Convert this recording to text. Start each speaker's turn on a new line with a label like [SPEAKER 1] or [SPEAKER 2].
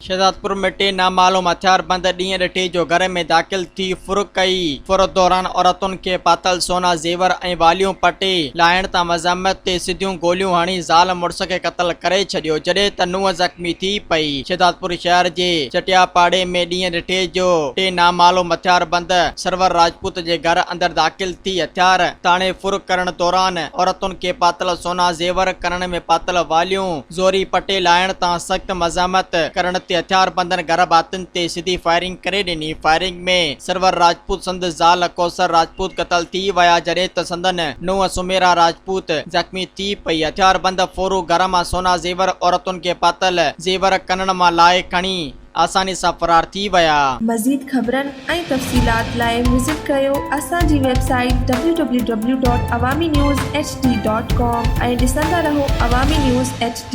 [SPEAKER 1] शहजादपुर में टे नामालूम हथियारबंद ॾींहं ॾिठे जो घर में दाख़िल थी फुरुक कई। फुरुक दौरान औरतुनि खे पातल सोना ज़ेवर ऐं वालियूं पटे लाहिण तां मज़ामत ते सिधियूं गोलियूं हणी ज़ाल मुड़ुस खे क़त्ल करे छॾियो, जॾहिं त नुंहुं ज़ख़्मी थी पई। शहजादपुर शहर जे चटियापाड़े में ॾींहं ॾिठे जो टे नामालूम हथियारबंद सरवर राजपूत जे घर अंदर दाख़िल थी हथियार ताणे फुरुक करण दौरान औरतुनि खे पातल सोना ज़ेवर करण में पातल वालियूं ज़ोरी पटे लाहिण तां सख़्त मज़ामत करण ते हथियारबंदनि घर भातियुनि ते सिधी फायरिंग करे ॾिनी। फायरिंग में सरवर राजपूत संदसि ज़ाल कौसर राजपूत क़त्ल थी विया, जॾहिं त संदन नुंहुं सुमेरा राजपूत ज़ख़्मी थी पई। हथियारबंद फोरू घर मां सोना ज़ेवर औरतुनि खे पातल ज़ेवर कनण मां लाहे खणी आसानी सां फरार थी विया।
[SPEAKER 2] मज़ीद ख़बरनि ऐं तफ़सीलात लाइ विज़िट कयो असांजी वेबसाइट www.awamiNewsHD.com ऐं ॾिसंदा रहो अवामी न्यूज़ HD।